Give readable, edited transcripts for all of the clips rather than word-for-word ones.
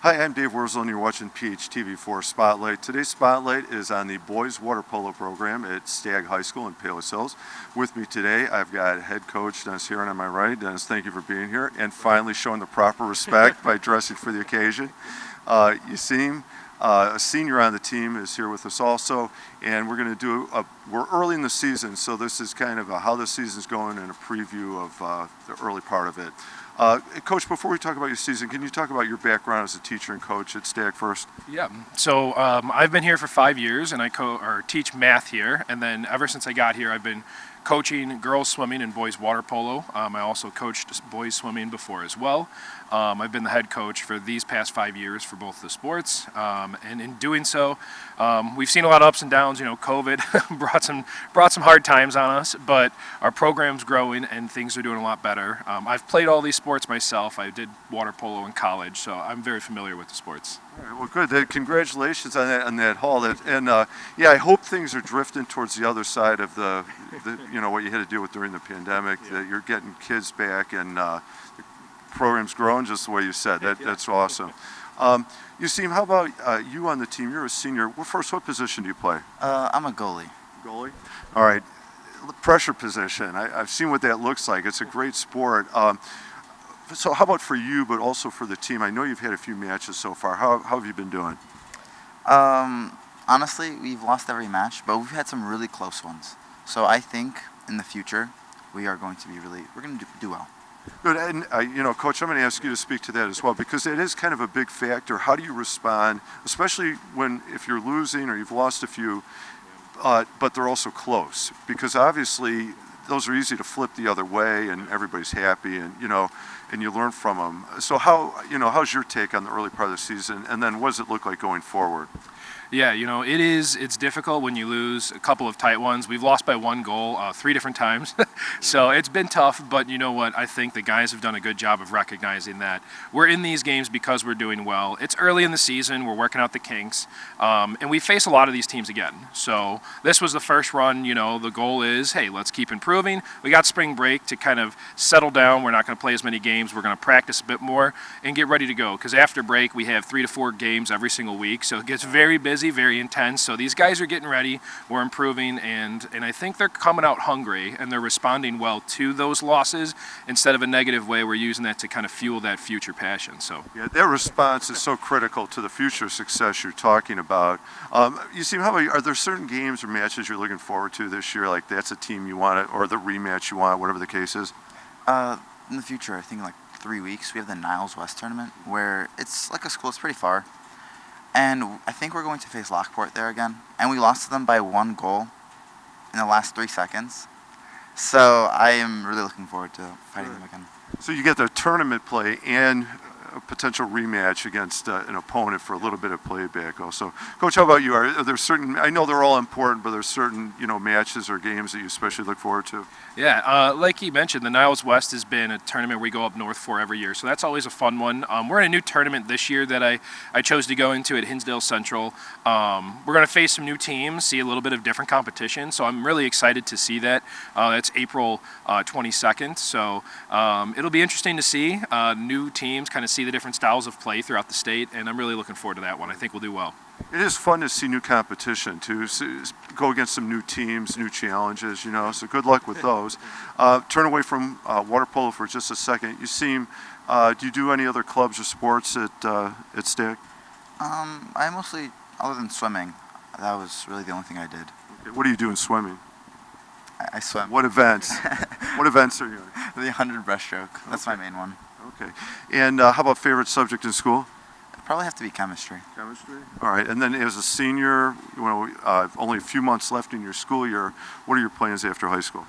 Hi, I'm Dave Wurzel, and you're watching PHTV4 Spotlight. Today's Spotlight is on the boys water polo program at Stagg High School in Palo Hills. With me today, I've got head coach Dennis Heron on my right. Dennis, thank you for being here and finally showing the proper respect by dressing for the occasion. You seem a senior on the team is here with us also, and we're going to we're early in the season, so this is kind of how the season's going and a preview of the early part of it. Coach, before we talk about your season, can you talk about your background as a teacher and coach at Stagg first? Yeah, so I've been here for 5 years, and I teach math here, and then ever since I got here, I've been coaching girls swimming and boys water polo. I also coached boys swimming before as well. I've been the head coach for these past 5 years for both the sports, and in doing so, we've seen a lot of ups and downs. You know, COVID brought some hard times on us, but our program's growing and things are doing a lot better. I've played all these sports myself. I did water polo in college, so I'm very familiar with the sports. All right, well, good. Congratulations on that haul. Yeah, I hope things are drifting towards the other side of the what you had to deal with during the pandemic. Yeah. That you're getting kids back and the program's growing just the way you said. That's awesome. You seem. How about you on the team? You're a senior. What position do you play? I'm a goalie. Goalie. All right. Pressure position. I've seen what that looks like. It's a great sport. So how about for you, but also for the team? I know you've had a few matches so far. How have you been doing? Honestly, we've lost every match, but we've had some really close ones. So I think in the future, we're going to do well. Good, and Coach, I'm going to ask you to speak to that as well, because it is kind of a big factor. How do you respond, especially if you're losing or you've lost a few, but they're also close? Because obviously those are easy to flip the other way, and everybody's happy, and you learn from them. So how's your take on the early part of the season, and then what does it look like going forward? Yeah, it's difficult when you lose a couple of tight ones. We've lost by 1 goal 3 different times. So it's been tough, but you know what? I think the guys have done a good job of recognizing that we're in these games because we're doing well. It's early in the season. We're working out the kinks. And we face a lot of these teams again. So this was the first run. The goal is, hey, let's keep improving. We got spring break to kind of settle down. We're not going to play as many games. We're going to practice a bit more and get ready to go. Because after break, we have 3 to 4 games every single week. So it gets very busy, very intense. So these guys are getting ready, we're improving, and I think they're coming out hungry, and they're responding well to those losses. Instead of a negative way, we're using that to kind of fuel that future passion. So yeah, their response is so critical to the future success you're talking about. Are there certain games or matches you're looking forward to this year, like that's a team you want, or the rematch you want, whatever the case is? In the future, I think like 3 weeks, we have the Niles West tournament, where it's like a school. It's pretty far. And I think we're going to face Lockport there again. And we lost to them by 1 goal in the last 3 seconds. So I am really looking forward to fighting them again. So you get the tournament play and a potential rematch against an opponent for a little bit of playback also. Coach, how about you? Are there certain, I know they're all important, but there's certain matches or games that you especially look forward to? Yeah, like he mentioned, the Niles West has been a tournament we go up north for every year, so that's always a fun one. We're in a new tournament this year that I chose to go into at Hinsdale Central. We're going to face some new teams, see a little bit of different competition, so I'm really excited to see that. That's April 22nd, so it'll be interesting to see new teams, kind of see the different styles of play throughout the state, and I'm really looking forward to that one. I think we'll do well. It is fun to see new competition, to go against some new teams, new challenges, so good luck with those. Turn away from water polo for just a second. You seem, do you do any other clubs or sports at Stagg? I mostly, other than swimming, that was really the only thing I did. Okay. What do you do in swimming? I swim. What events? What events are you in? The 100 breaststroke. That's Okay. my main one. Okay. And how about favorite subject in school? It'd probably have to be chemistry. Chemistry. All right. And then as a senior, only a few months left in your school year, what are your plans after high school?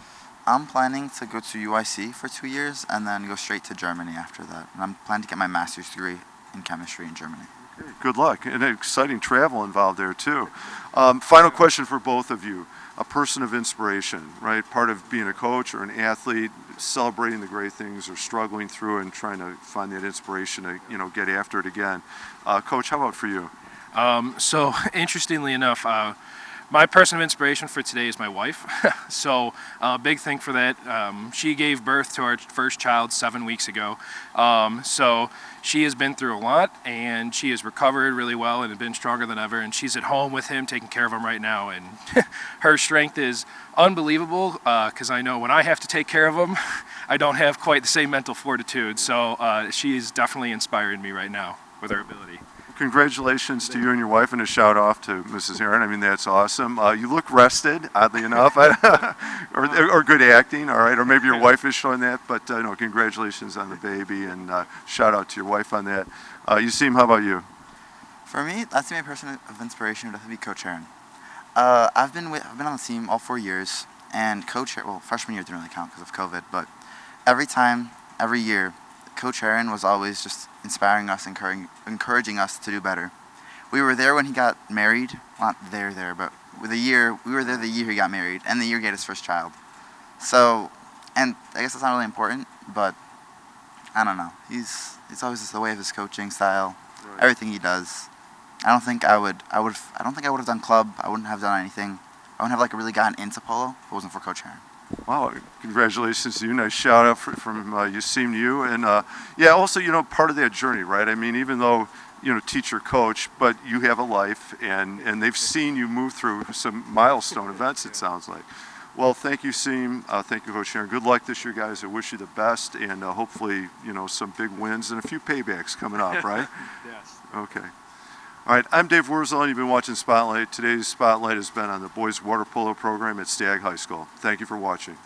I'm planning to go to UIC for 2 years and then go straight to Germany after that. And I'm planning to get my master's degree in chemistry in Germany. Okay. Good luck. And exciting travel involved there, too. Final question for both of you. A person of inspiration, right? Part of being a coach or an athlete, celebrating the great things or struggling through and trying to find that inspiration to, get after it again. Coach, how about for you? So interestingly enough, My person of inspiration for today is my wife. So big thing for that. She gave birth to our first child 7 weeks ago. So she has been through a lot, and she has recovered really well and has been stronger than ever. And she's at home with him, taking care of him right now. And her strength is unbelievable, because I know when I have to take care of him, I don't have quite the same mental fortitude. So she is definitely inspiring me right now with her ability. Congratulations to you and your wife, and a shout off to Mrs. Heron. I mean, that's awesome. You look rested, oddly enough, or good acting, all right, or maybe your wife is showing that, but no, congratulations on the baby, and shout out to your wife on that. Yasim, how about you? For me, that's my person of inspiration would definitely be Coach Heron. I've been on the team all 4 years, and freshman year didn't really count because of COVID, but every year, Coach Heron was always just inspiring us, encouraging us to do better. We were there when he got married, not there, but we were there the year he got married, and the year he had his first child. So, and I guess that's not really important, but I don't know. He's always just the way of his coaching style, right. Everything he does. I don't think I would have done club. I wouldn't have done anything. I wouldn't have really gotten into polo if it wasn't for Coach Heron. Wow, congratulations to you. Nice shout out from Yasim to you. And yeah, also, part of that journey, right? I mean, even though, teacher, coach, but you have a life, and they've seen you move through some milestone events, it sounds like. Well, thank you, Yasim. Thank you, Coach Heron. Good luck this year, guys. I wish you the best, and hopefully, some big wins and a few paybacks coming up, right? Yes. Okay. All right, I'm Dave Wurzel, and you've been watching Spotlight. Today's Spotlight has been on the boys water polo program at Stagg High School. Thank you for watching.